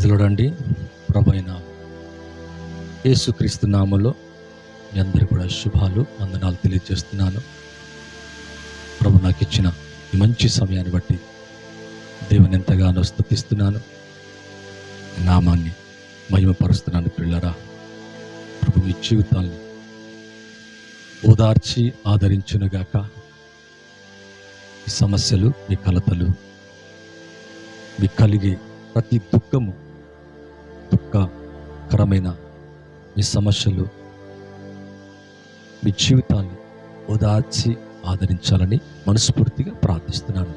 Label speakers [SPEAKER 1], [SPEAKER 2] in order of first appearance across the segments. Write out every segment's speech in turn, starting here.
[SPEAKER 1] ప్రైజ్లోడండి. ప్రభైన యేసుక్రీస్తు నామములో మీ అందరికీ కూడా శుభాలు, వందనాలు తెలియజేస్తున్నాను. ప్రభు నాకు ఇచ్చిన ఈ మంచి సమయాన్ని బట్టి దేవుని ఎంతగానో స్తుతిస్తున్నాను, నామాన్ని మహిమపరుస్తున్నాను. పిల్లరా, ప్రభు మీ జీవితాన్ని ఓదార్చి ఆదరించునుగాక. ఈ సమస్యలు, మీ కలతలు, మీకు కలిగే ప్రతి దుఃఖకరమైన మీ సమస్యలు మీ జీవితాన్ని ఓదార్చి ఆదరించాలని మనస్ఫూర్తిగా ప్రార్థిస్తున్నాను.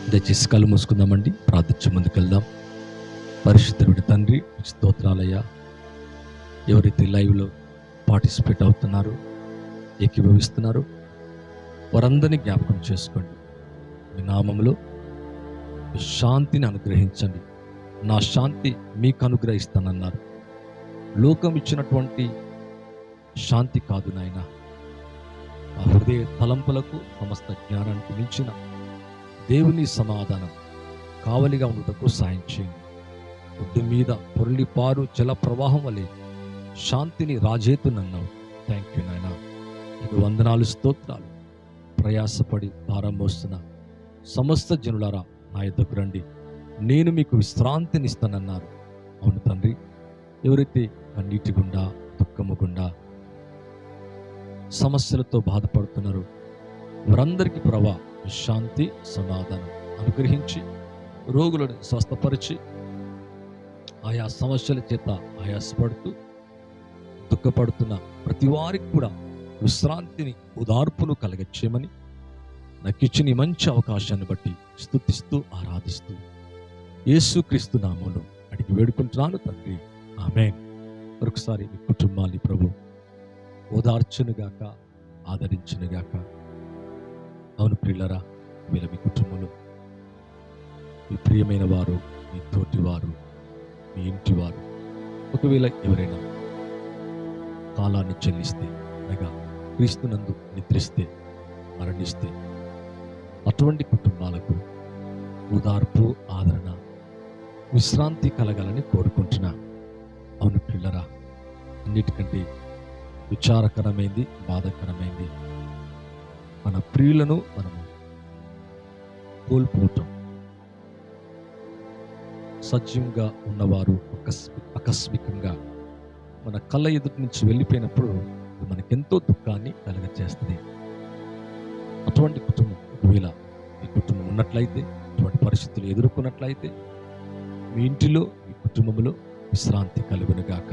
[SPEAKER 1] దయచేసి కళ్ళు మూసుకుందామండి, ప్రార్థించే ముందుకెళ్దాం. పరిశుద్ధుడి తండ్రి, స్తోత్రాలయ్యా. ఎవరైతే లైవ్లో పార్టిసిపేట్ అవుతున్నారో, ఏకీభవిస్తున్నారో వారందరినీ జ్ఞాపకం చేసుకోండి. మీ నామములో శాంతిని అనుగ్రహించండి. నా శాంతి మీకు అనుగ్రహిస్తానన్నారు. లోకం ఇచ్చినటువంటి శాంతి కాదు నాయన, ఆ హృదయ తలంపులకు సమస్త జ్ఞానానికి మించిన దేవుని సమాధానం కావలిగా ఉండటకు సాయం చేయండి. ఒడ్డు మీద పొరలిపారు జల ప్రవాహం వలె శాంతిని రాజేతునన్నావు. థ్యాంక్ యూ నాయన. నీకు వందనాలు, స్తోత్రాలు. ప్రయాసపడి భారం మోస్తున్న సమస్త జనులారా నా యొద్దకు రండి, నేను మీకు విశ్రాంతినిస్తానన్నారు. అవును తండ్రి, ఎవరైతే కన్నీటి గుండా, దుఃఖము గుండా, సమస్యలతో బాధపడుతున్నారో వారందరికీ ప్రభా శాంతి సమాధానం అనుగ్రహించి రోగులను స్వస్థపరిచి ఆయా సమస్యల చేత ఆయాసపడుతూ దుఃఖపడుతున్న ప్రతి వారికి కూడా విశ్రాంతిని, ఉదార్పును కలగచ్చేయమని నాకు ఇచ్చిన ఈ మంచి అవకాశాన్ని బట్టి స్తుతిస్తూ ఆరాధిస్తూ యేసుక్రీస్తు నామములో అడిగి వేడుకుంటున్నాను తండ్రి, ఆమేన్. మరొకసారి మీ కుటుంబాన్ని ప్రభు ఓదార్చునుగాక, ఆదరించునుగాక. అవును ప్రియులరా, వీళ్ళ మీ కుటుంబంలో మీ ప్రియమైన వారు, మీ తోటి వారు, మీ ఇంటి వారు ఒకవేళ ఎవరైనా కాలాన్ని చెల్లిస్తే, అనగా క్రీస్తునందు నిద్రిస్తే, మరణిస్తే, అటువంటి కుటుంబాలకు ఓదార్పు, ఆదరణ, విశ్రాంతి కలగాలని కోరుకుంటున్నా. అవును పిల్లరా, అన్నిటికంటే విచారకరమైంది, బాధాకరమైంది మన ప్రియులను మనము కోల్పోవటం. సజీవంగా ఉన్నవారు ఆకస్మికంగా మన కళ్ళ ఎదుటి నుంచి వెళ్ళిపోయినప్పుడు మనకెంతో దుఃఖాన్ని కలగచేస్తుంది. అటువంటి కుటుంబం ఒకవేళ మీ కుటుంబం ఉన్నట్లయితే, అటువంటి పరిస్థితులు ఎదుర్కొన్నట్లయితే మీ ఇంటిలో, మీ కుటుంబంలో విశ్రాంతి కలుగునుగాక,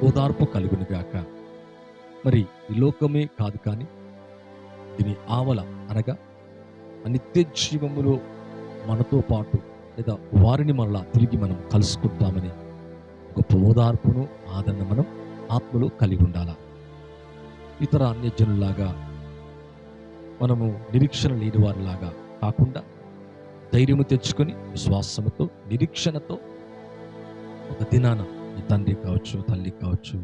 [SPEAKER 1] ఓదార్పు కలుగునుగాక. మరి ఈ లోకమే కాదు కానీ దీని ఆవల అనగా నిత్య జీవములో మనతో పాటు లేదా వారిని మరలా తిరిగి మనం కలుసుకుంటామని గొప్ప ఓదార్పును, ఆదరణ మనం ఆత్మలో కలిగి ఉండాలా. ఇతర అన్యజనులాగా మనము నిరీక్షణ లేని వారిలాగా కాకుండా ధైర్యము తెచ్చుకొని విశ్వాసముతో, నిరీక్షణతో ఒక దినాన మీ తండ్రి కావచ్చు, తల్లి కావచ్చు,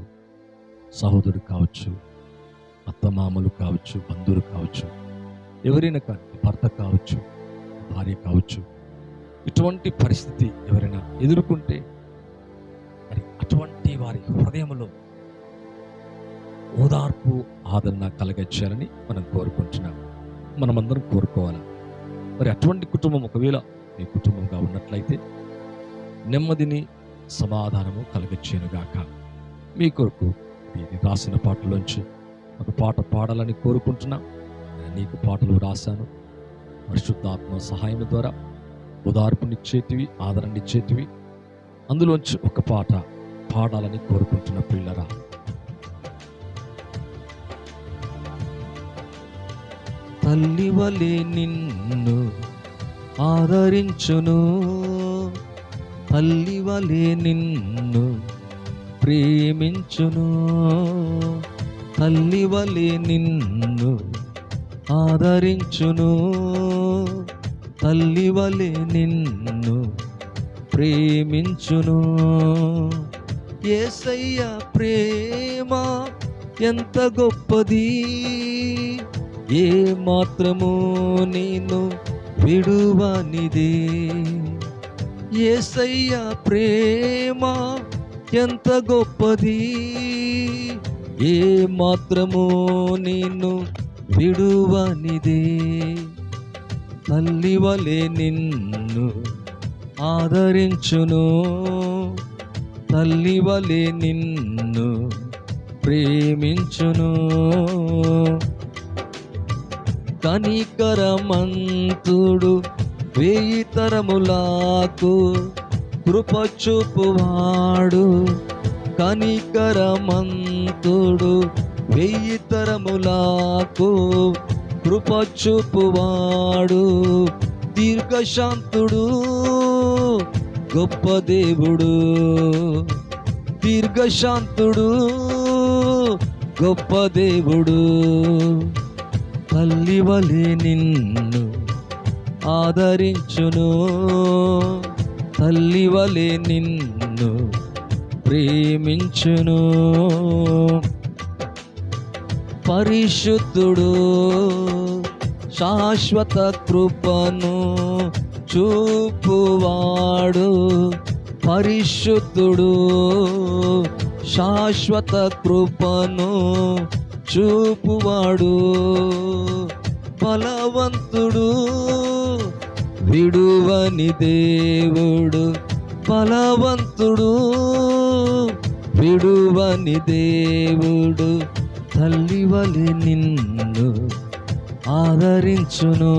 [SPEAKER 1] సహోదరుడు కావచ్చు, అత్తమామలు కావచ్చు, బంధువులు కావచ్చు, ఎవరైనా కానీ భర్త కావచ్చు, భార్య కావచ్చు, ఇటువంటి పరిస్థితి ఎవరైనా ఎదుర్కొంటే మరి అటువంటి వారి హృదయంలో ఓదార్పు, ఆదరణ కలగచ్చాలని మనం కోరుకుంటున్నాం. మనమందరం కోరుకోవాలి. మరి అటువంటి కుటుంబం ఒకవేళ మీ కుటుంబంగా ఉన్నట్లయితే నెమ్మదిని, సమాధానము కలగచ్చేనుగాక. మీ కొరకు ఇది రాసిన పాటలోంచి ఒక పాట పాడాలని కోరుకుంటున్నా. నీకు పాటలు రాశాను. పరిశుద్ధాత్మ సహాయం ద్వారా ఓదార్పునిచ్చేటివి, ఆదరణనిచ్చేటివి. అందులోంచి ఒక పాట పాడాలని కోరుకుంటున్న పిల్లరా. తల్లి వలె నిన్ను ఆదరించును, తల్లి వలె నిన్ను ప్రేమించును, తల్లి వలె నిన్ను ఆదరించును, తల్లి వలె నిన్ను ప్రేమించును. యేసయ్య ప్రేమ ఎంత గొప్పది, ఏ మాత్రము నేను విడువనిదే. యేసయ్య ప్రేమ ఎంత గొప్పది, ఏ మాత్రము నిన్ను విడువనిది. తల్లి వలె నిన్ను ఆదరించును, తల్లి వలె నిన్ను ప్రేమించును. కనికరమంతుడు 1000 తరములకు కృప చూపువాడు, కనికరమంతుడు 1000 తరములకు కృప చూపువాడు. దీర్ఘశాంతుడు గొప్ప దేవుడు, దీర్ఘశాంతుడు గొప్ప దేవుడు. తల్లి వలె నిన్ను ఆదరించును, తల్లి వలె నిన్ను ప్రేమించును. పరిశుద్ధుడు శాశ్వత కృపను చూపువాడు, పరిశుద్ధుడు శాశ్వత కృపను చూపువాడు. బలవంతుడు విడువని దేవుడు, బలవంతుడు విడువని దేవుడు. తల్లి వలె నిన్ను ఆదరించును,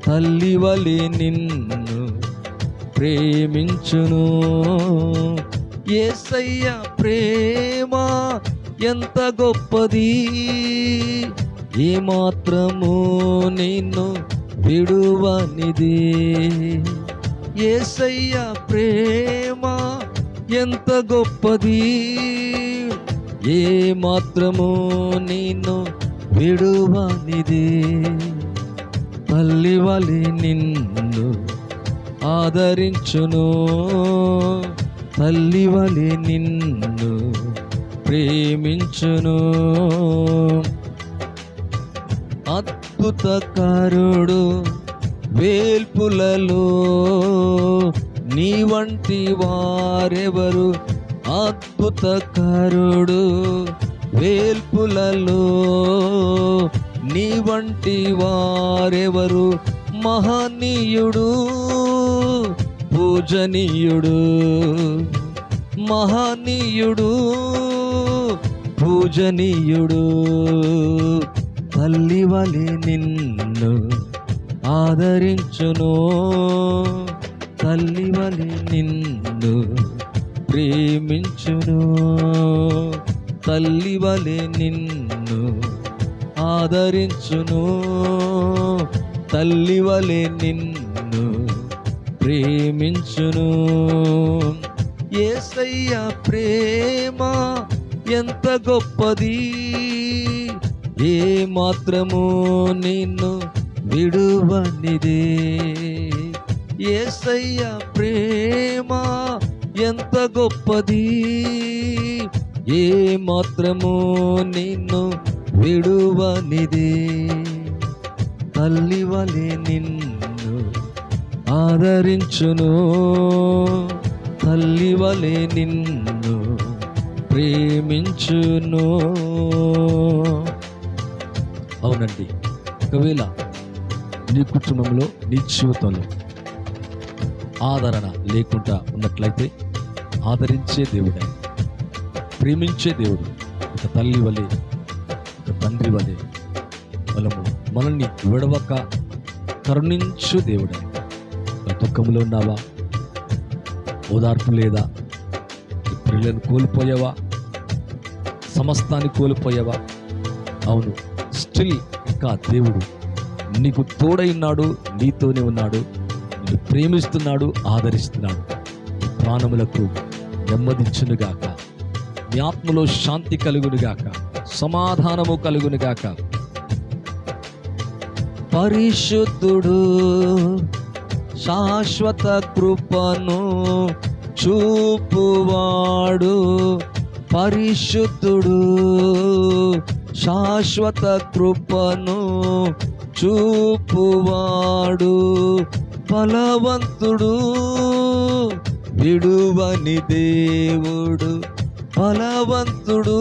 [SPEAKER 1] తల్లి వలె నిన్ను ప్రేమించును. యేసయ్య ప్రేమ ఎంత గొప్పది, ఏ మాత్రము నిన్ను విడువనిది. యేసయ్య ప్రేమ ఎంత గొప్పది, ఏ మాత్రము నిన్ను విడువనిది. తల్లి వలె నిన్ను ఆదరించును, తల్లి వలె నిన్ను ప్రేమించును. అద్భుతకారుడు వేల్పులలో నీ వంటి వారెవరు, అద్భుతకారుడు వేల్పులలో నీ వంటి వారెవరు. మహనీయుడు పూజనీయుడు, మహనీయుడు పూజనీయుడు. తల్లి వలె నిన్ను ఆదరించును, తల్లి వలె నిన్ను ప్రేమించును. తల్లి వలె నిన్ను ఆదరించును, తల్లి వలె నిన్ను ప్రేమించును. యేసయ్య ప్రేమ ఎంత గొప్పది, ఏ మాత్రము నిన్ను విడువనిది. యేసయ్య ప్రేమ ఎంత గొప్పది, ఏ మాత్రము నిన్ను విడువనిది. తల్లి వలె నిన్ను ఆదరించును, తల్లి వలె నిన్ను ప్రేమించును. అవునండి, ఒకవేళ నీ కుటుంబంలో నీ జీవితంలో ఆదరణ లేకుండా ఉన్నట్లయితే ఆదరించే దేవుడే, ప్రేమించే దేవుడు, ఒక తల్లి వలె ఒక తండ్రి వలె మనల్ని విడవక కరుణించు దేవుడే. దుఃఖంలో ఉన్నావా? ఓదార్పు లేదా? పిల్లలను కోల్పోయావా? సమస్తాన్ని కోల్పోయావా? అవును, స్టిల్ ఇంకా దేవుడు నీకు తోడై ఉన్నాడు, నీతోనే ఉన్నాడు, నిన్ను ప్రేమిస్తున్నాడు, ఆదరిస్తున్నాడు. ప్రాణములకు నెమ్మదించునుగాక, నీ ఆత్మలో శాంతి కలుగునుగాక, సమాధానము కలుగునుగాక. పరిశుద్ధుడు శాశ్వత కృపను చూపువాడు, పరిశుద్ధుడు శాశ్వత కృపను చూపువాడు. బలవంతుడు విడువని దేవుడు, బలవంతుడు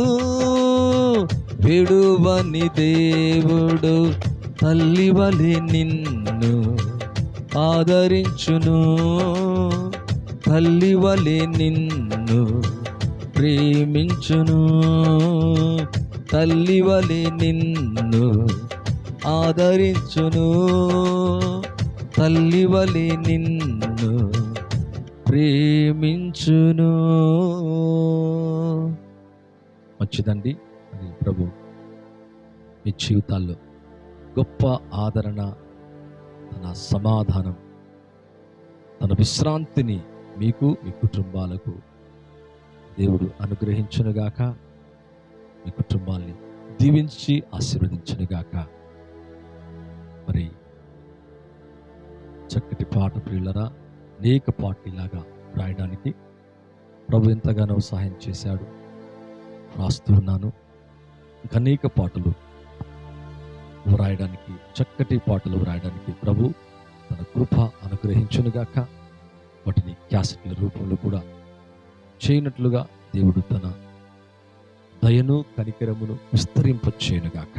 [SPEAKER 1] విడువని దేవుడు, తల్లి వలె నిన్ను ఆదరించును, తల్లి వలె నిన్ను ప్రేమించును, తల్లి వలె నిన్ను ఆదరించును, తల్లి వలె నిన్ను ప్రేమించును. మంచిదండి. అది ప్రభు మీ జీవితాల్లో గొప్ప ఆదరణ, తన సమాధానం, తన విశ్రాంతిని మీకు మీ కుటుంబాలకు దేవుడు అనుగ్రహించునుగాక. మీ కుటుంబాల్ని దీవించి ఆశీర్వదించునుగాక. మరి చక్కటి పాట ప్రియులరా, అనేక పాటలాగా రాయడానికి ప్రభు ఎంతగానో సహాయం చేశాడు. రాస్తూ ఉన్నాను. ఇంకా అనేక పాటలు వ్రాయడానికి, చక్కటి పాటలు వ్రాయడానికి ప్రభు తన కృప అనుగ్రహించునుగాక. వాటిని క్యాసెట్ల రూపంలో కూడా చేయనట్లుగా దేవుడు తన దయను కనికరమును విస్తరింపచేయునుగాక.